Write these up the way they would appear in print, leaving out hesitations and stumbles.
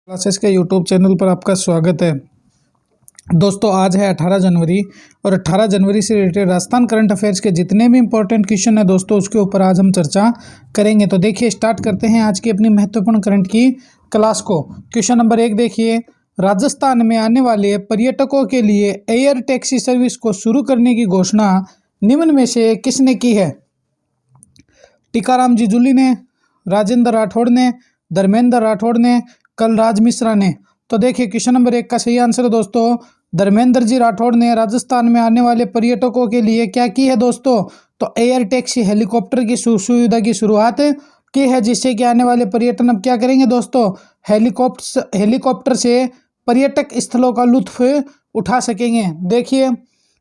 Classes के YouTube channel पर आपका स्वागत है। दोस्तों आज है 18 जनवरी और 18 जनवरी से रिलेटेड राजस्थान करंट अफेयर्स के जितने भी इंपॉर्टेंट क्वेश्चन है दोस्तों उसके ऊपर आज हम चर्चा करेंगे। तो देखिए स्टार्ट करते हैं आज की अपनी महत्वपूर्ण करंट की क्लास को। क्वेश्चन नंबर 1 देखिए, राजस्थान में आने वाले पर्यटकों के लिए एयर टैक्सी सर्विस को शुरू करने की घोषणा निम्न में से किसने की है? टीकाराम जिजुली ने, राजेंद्र राठौड़ ने, धर्मेंद्र राठौड़ ने, कलराज मिश्रा ने। तो देखिए क्वेश्चन नंबर 1 का सही आंसर है दोस्तों धर्मेंद्र जी राठौड़ ने राजस्थान में आने वाले पर्यटकों के लिए क्या की है दोस्तों? तो एयर टैक्सी हेलीकॉप्टर की सुविधा की शुरुआत की है, जिससे कि आने वाले पर्यटन अब क्या करेंगे दोस्तों, हेलीकॉप्टर से पर्यटक स्थलों का लुत्फ उठा सकेंगे। देखिए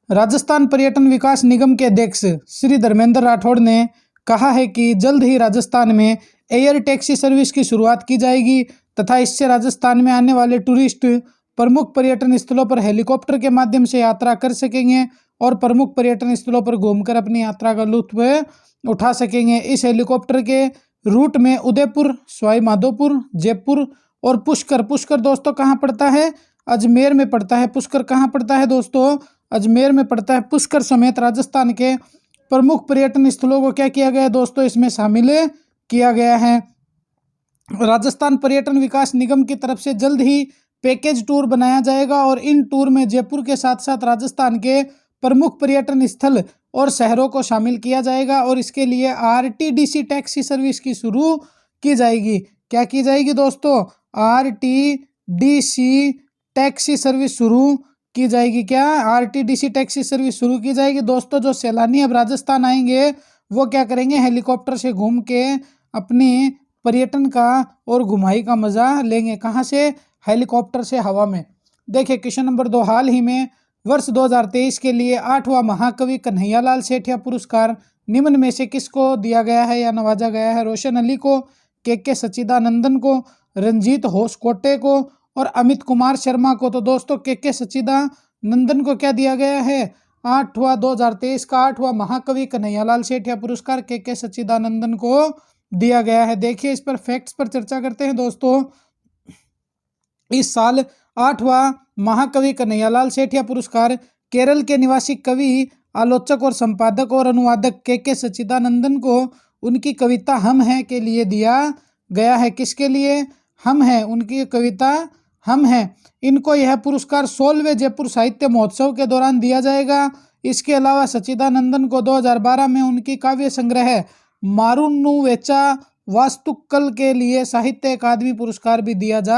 राजस्थान पर्यटन विकास निगम के अध्यक्ष श्री धर्मेंद्र राठौड़ ने कहा है कि जल्द ही राजस्थान में एयर टैक्सी सर्विस की शुरुआत की जाएगी तथा इससे राजस्थान में आने वाले टूरिस्ट प्रमुख पर्यटन स्थलों पर हेलीकॉप्टर के माध्यम से यात्रा कर सकेंगे और प्रमुख पर्यटन स्थलों पर घूमकर अपनी यात्रा का लुत्फ उठा सकेंगे। इस हेलीकॉप्टर के रूट में उदयपुर, सवाई माधोपुर, जयपुर और पुष्कर दोस्तों कहाँ पड़ता है? अजमेर में पड़ता है। पुष्कर कहाँ पड़ता है दोस्तों? अजमेर में पड़ता है। पुष्कर समेत राजस्थान के प्रमुख पर्यटन स्थलों को क्या किया गया है दोस्तों, इसमें शामिल किया गया है। राजस्थान पर्यटन विकास निगम की तरफ से जल्द ही पैकेज टूर बनाया जाएगा और इन टूर में जयपुर के साथ साथ राजस्थान के प्रमुख पर्यटन स्थल और शहरों को शामिल किया जाएगा और इसके लिए आरटीडीसी टैक्सी सर्विस की शुरू की जाएगी। क्या की जाएगी दोस्तों? आरटीडीसी टैक्सी सर्विस शुरू की जाएगी। क्या? आरटीडीसी टैक्सी सर्विस शुरू की जाएगी। दोस्तों जो सैलानी अब राजस्थान आएंगे वो क्या करेंगे, हेलीकॉप्टर से घूम के अपनी पर्यटन का और घुमाई का मजा लेंगे। कहाँ से? हेलीकॉप्टर से हवा में। देखिए क्वेश्चन नंबर 2, हाल ही में वर्ष 2023 के लिए 8वां महाकवि कन्हैयालाल सेठिया पुरस्कार निम्न में से किसको दिया गया है या नवाजा गया है? रोशन अली को, के सच्चिदानंदन को, रंजीत होसकोटे को और अमित कुमार शर्मा को। तो दोस्तों के सच्चिदानंदन को क्या दिया गया है? 2023 का 8वां महाकवि कन्हैयालाल सेठिया पुरस्कार के सच्चिदानंदन को दिया गया है। देखिए इस पर फैक्ट्स पर चर्चा करते हैं दोस्तों। इस साल 8वां महाकवि कन्हैयालाल सेठिया पुरस्कार केरल के निवासी कवि, आलोचक और संपादक और अनुवादक के सच्चिदानंदन को उनकी कविता हम हैं के लिए दिया गया है। किसके लिए? हम हैं। उनकी कविता हम हैं। इनको यह पुरस्कार 16वें जयपुर साहित्य महोत्सव के दौरान दिया जाएगा। इसके अलावा सच्चिदानंदन को 2012 में उनकी काव्य संग्रह मारुन्नुवेचा वास्तुकल के लिए साहित्य अकादमी पुरस्कार भी दिया जा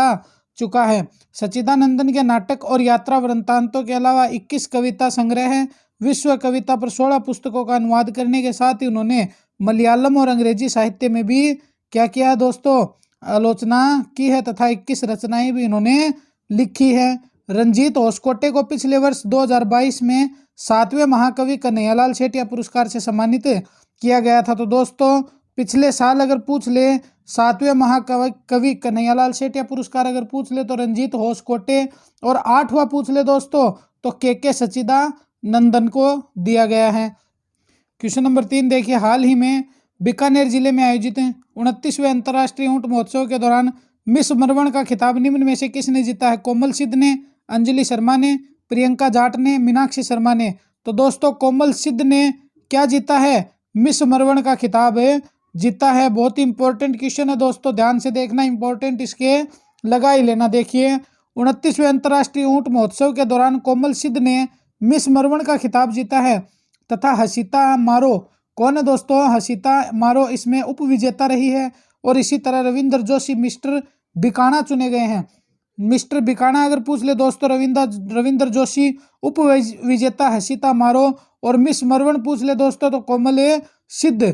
चुका है। सच्चिदानंदन के नाटक और यात्रा वृत्तांतों के अलावा 21 कविता संग्रह, विश्व कविता पर 16 पुस्तकों का अनुवाद करने के साथ ही उन्होंने मलयालम और अंग्रेजी साहित्य में भी क्या किया है दोस्तों, आलोचना की है तथा 21 रचनाएं भी इन्होंने लिखी है। रंजीत होसकोटे को पिछले वर्ष 2022 में 7वें महाकवि कन्हैयालाल सेठिया पुरस्कार से सम्मानित किया गया था। तो दोस्तों पिछले साल अगर पूछ ले 7वें महाकवि कन्हैयालाल सेठिया पुरस्कार अगर पूछ ले तो रंजीत होसकोटे और 8वां पूछ ले दोस्तों तो के सच्चिदानंदन को दिया गया है। क्वेश्चन नंबर 3 देखिए, हाल ही में बीकानेर जिले में आयोजित 29वें अंतर्राष्ट्रीय ऊंट महोत्सव के दौरान मिस मरवण का खिताब निम्न में से किसने जीता है? कोमल सिद्ध ने, अंजलि शर्मा ने, प्रियंका जाट ने, मीनाक्षी शर्मा ने। तो दोस्तों कोमल सिद्ध ने क्या जीता है? मिस मरवण का खिताब जीता है। बहुत ही इंपॉर्टेंट क्वेश्चन है दोस्तों, ध्यान से देखना, इंपॉर्टेंट इसके लगा ही लेना। देखिए 29वें अंतर्राष्ट्रीय ऊंट महोत्सव के दौरान कोमल सिद्ध ने मिस मरवण का खिताब जीता है तथा हसीता मारो कौन है दोस्तों? हसीता मारो इसमें उप विजेता रही है और इसी तरह रविंद्र जोशी मिस्टर बिकाना चुने गए हैं। मिस्टर बिकाना अगर पूछ ले दोस्तों रविंद्र जोशी, उप विजेता हसीता मारो और मिस मरवण पूछ ले दोस्तों तो कोमल सिद्ध।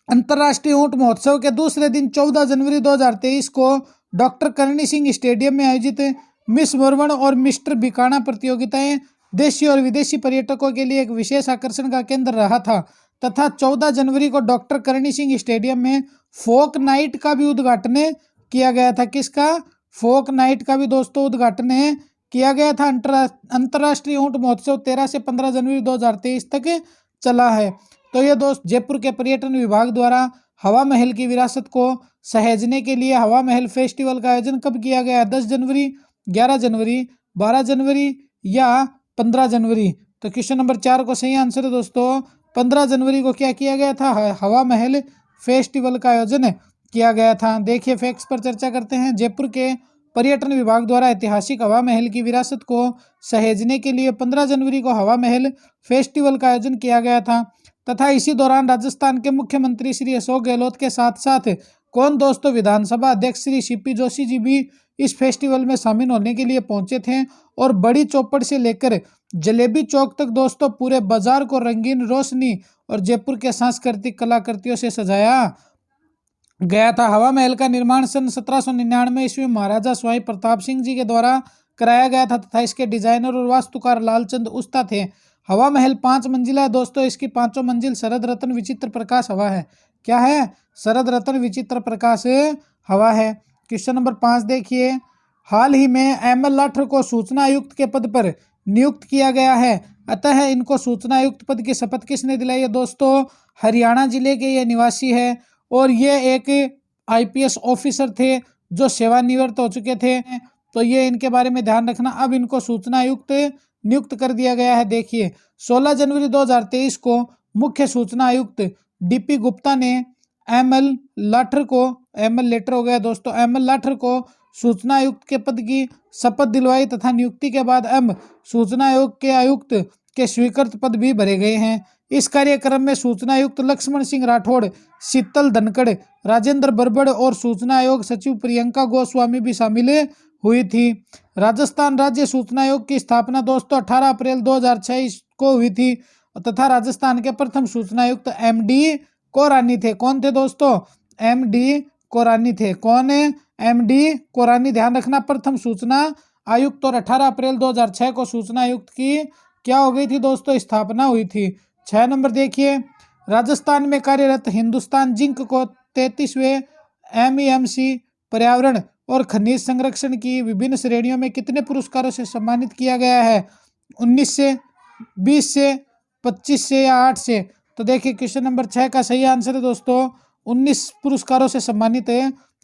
अंतर्राष्ट्रीय ऊंट महोत्सव के दूसरे दिन 14 जनवरी 2023 को डॉक्टर करणी सिंह स्टेडियम में आयोजित मिस मरवण और मिस्टर बिकाना प्रतियोगिताएं देशी और विदेशी पर्यटकों के लिए एक विशेष आकर्षण का केंद्र रहा था तथा 14 जनवरी को डॉक्टर करणी सिंह स्टेडियम में फोक नाइट का भी उद्घाटन किया गया था। किसका? फोक नाइट का भी दोस्तों उद्घाटन किया गया था। अंतर्राष्ट्रीय ऊंट महोत्सव 13 से 15 जनवरी 2023 तक चला है। तो ये दोस्त जयपुर के पर्यटन विभाग द्वारा हवा महल की विरासत को सहेजने के लिए हवा महल फेस्टिवल का आयोजन कब किया गया? 10 जनवरी, 11 जनवरी, 12 जनवरी या 15 जनवरी? तो क्वेश्चन नंबर 4 को सही आंसर है दोस्तों 15 जनवरी को क्या किया गया था? हवा महल फेस्टिवल का आयोजन किया गया था। देखिए फैक्ट्स पर चर्चा करते हैं। जयपुर के पर्यटन विभाग द्वारा ऐतिहासिक हवा महल की विरासत को सहेजने के लिए 15 जनवरी को हवा महल फेस्टिवल का आयोजन किया गया था तथा इसी दौरान राजस्थान के मुख्यमंत्री श्री अशोक गहलोत के साथ साथ कौन दोस्तों विधानसभा अध्यक्ष श्री सीपी जोशी जी भी इस फेस्टिवल में शामिल होने के लिए पहुंचे थे और बड़ी चौपड़ से लेकर जलेबी चौक तक दोस्तों पूरे बाजार को रंगीन रोशनी और जयपुर के सांस्कृतिक कलाकृतियों से सजाया गया था। हवा महल का निर्माण सन 1799 ईस्वी में महाराजा स्वाई प्रताप सिंह जी के द्वारा कराया गया था तथा इसके डिजाइनर और वास्तुकार लालचंद उस्ता थे। हवा महल 5 मंजिला है दोस्तों। इसकी 5ों मंजिल शरद रत्न विचित्र प्रकाश हवा है। क्या है? शरद रत्न विचित्र प्रकाश हवा है। क्वेश्चन नंबर 5 देखिए, हाल ही में एमएल लाठर को सूचना आयुक्त के पद पर नियुक्त किया गया है, अतः इनको सूचना आयुक्त पद की शपथ किसने दिलाई है? दोस्तों हरियाणा जिले के ये निवासी है और ये एक आईपीएस ऑफिसर थे जो सेवानिवृत्त हो चुके थे, तो ये इनके बारे में ध्यान रखना। अब इनको सूचना आयुक्त नियुक्त कर दिया गया है। देखिए 16 जनवरी 2023 को मुख्य सूचना आयुक्त डीपी गुप्ता ने एमएल लाठर को, एमएल लेटर हो गया दोस्तों, एमएल लाठर को सूचना आयुक्त के पद की शपथ दिलवाई तथा नियुक्ति के बाद सूचना आयोग के आयुक्त के स्वीकृत पद भी भरे गए हैं। इस कार्यक्रम में सूचना आयुक्त लक्ष्मण सिंह राठौड़, शीतल धनखड़, राजेंद्र बरबड़ और सूचना आयोग सचिव प्रियंका गोस्वामी भी शामिल हुई थी। राजस्थान राज्य सूचना आयोग की स्थापना दोस्तों 18 अप्रैल 2006 को हुई थी तथा राजस्थान के प्रथम सूचना आयुक्त एमडी कोरानी थे। कौन थे दोस्तों? एमडी कोरानी थे। कौन है? एमडी कोरानी। ध्यान रखना प्रथम सूचना आयुक्त और 18 अप्रैल 2006 को सूचना आयुक्त की क्या हो गई थी दोस्तों? स्थापना हुई थी। 6 नंबर देखिए, राजस्थान में कार्यरत हिंदुस्तान जिंक को 33वें एमईएमसी पर्यावरण और खनिज संरक्षण की विभिन्न श्रेणियों में कितने पुरस्कारों से सम्मानित किया गया है? 19 से, 20 से, 25 से या 8 से? तो देखिए क्वेश्चन नंबर 6 का सही आंसर है दोस्तों 19 पुरस्कारों से सम्मानित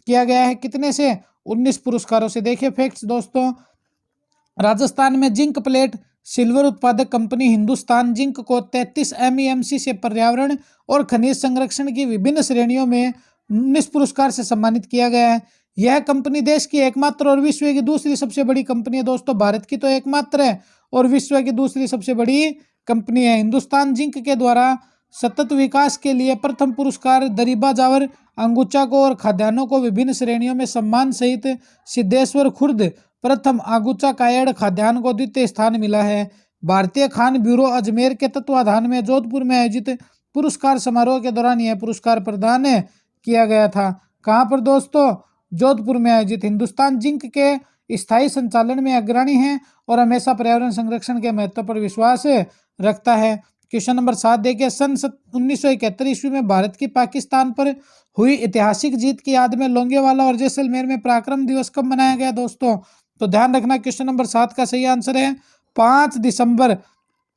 किया गया है। कितने से? 19 पुरस्कारों से। देखिए फैक्ट्स दोस्तों, राजस्थान में जिंक प्लेट सिल्वर उत्पादक कंपनी हिंदुस्तान जिंक को 33 एमईएमसी से पर्यावरण और खनिज संरक्षण की विभिन्न श्रेणियों में 19 पुरस्कार से सम्मानित किया गया है। यह कंपनी देश की एकमात्र और विश्व की दूसरी सबसे बड़ी कंपनी है दोस्तों। भारत की तो एकमात्र है और विश्व की दूसरी सबसे बड़ी कंपनी है। हिंदुस्तान जिंक के द्वारा सतत विकास के लिए प्रथम पुरस्कार दरिबा जावर अंगुचा को और खाद्यान्नों को विभिन्न श्रेणियों में सम्मान सहित सिद्धेश्वर खुर्द प्रथम आगुचा कायड़ खाद्यान्न को द्वितीय स्थान मिला है। भारतीय खान ब्यूरो अजमेर के तत्वाधान में जोधपुर में आयोजित पुरस्कार समारोह के दौरान यह पुरस्कार प्रदान किया गया था। कहाँ पर दोस्तों? जोधपुर में आयोजित। हिंदुस्तान जिंक के स्थायी संचालन में अग्रणी है और हमेशा पर्यावरण संरक्षण के महत्व पर विश्वास रखता है। क्वेश्चन नंबर 7 देखिए, सन 1971 ईस्वी में भारत की पाकिस्तान पर हुई ऐतिहासिक जीत की याद में लोंगेवाला और जैसलमेर में पराक्रम दिवस कब मनाया गया दोस्तों? तो ध्यान रखना क्वेश्चन नंबर 7 का सही आंसर है 5 दिसंबर।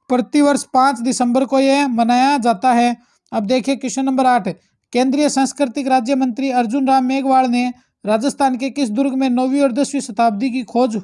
प्रतिवर्ष 5 दिसंबर को यह मनाया जाता है। अब देखिए क्वेश्चन नंबर 8, केंद्रीय सांस्कृतिक राज्य मंत्री अर्जुन राम मेघवाल ने राजस्थान के किस दुर्ग में 9वीं और 10वीं शताब्दी की खोज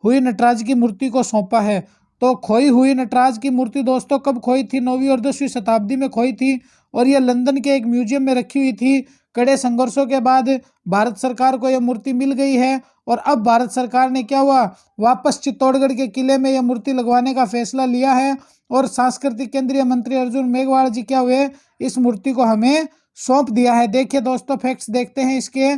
हुई नटराज की मूर्ति को सौंपा है? तो खोई हुई नटराज की मूर्ति दोस्तों कब खोई थी? 9वीं और 10वीं शताब्दी में खोई थी और यह लंदन के एक म्यूजियम में रखी हुई थी। कड़े संघर्षों के बाद भारत सरकार को यह मूर्ति मिल गई है और अब भारत सरकार ने क्या हुआ, वापस चित्तौड़गढ़ के किले में यह मूर्ति लगवाने का फैसला लिया है और सांस्कृतिक केंद्रीय मंत्री अर्जुन मेघवाल जी क्या हुए, इस मूर्ति को हमें सौंप दिया है। देखिए दोस्तों फैक्ट्स देखते हैं इसके।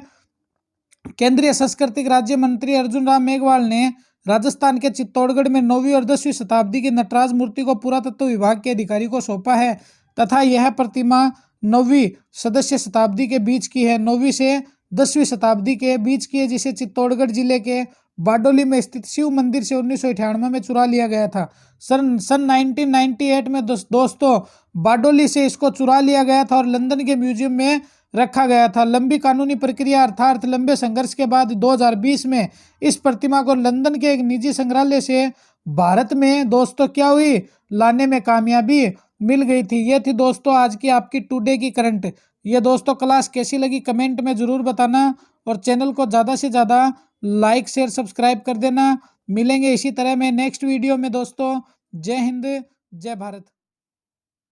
केंद्रीय सांस्कृतिक राज्य मंत्री अर्जुन राम मेघवाल ने राजस्थान के चित्तौड़गढ़ में 9वीं और 10वीं शताब्दी की नटराज मूर्ति को पुरातत्व विभाग के अधिकारी को सौंपा है तथा यह प्रतिमा 9वीं सदस्य शताब्दी के बीच की है, 9वीं से 10वीं शताब्दी के बीच की है, जिसे चित्तौड़गढ़ जिले के बारडोली में स्थित शिव मंदिर से 1998 में चुरा लिया गया था। सन 1998 में दोस्तों बारडोली से इसको चुरा लिया गया था और लंदन के म्यूजियम में रखा गया था। लंबी कानूनी प्रक्रिया अर्थात लंबे संघर्ष के बाद 2020 में इस प्रतिमा को लंदन के एक निजी संग्रहालय से भारत में दोस्तों क्या हुई, लाने में कामयाबी मिल गई थी। ये थी दोस्तों आज की आपकी टुडे की करंट ये दोस्तों क्लास कैसी लगी कमेंट में ज़रूर बताना, और चैनल को ज़्यादा से ज़्यादा लाइक शेयर सब्सक्राइब कर देना। मिलेंगे इसी तरह में नेक्स्ट वीडियो में दोस्तों। जय हिंद, जय भारत।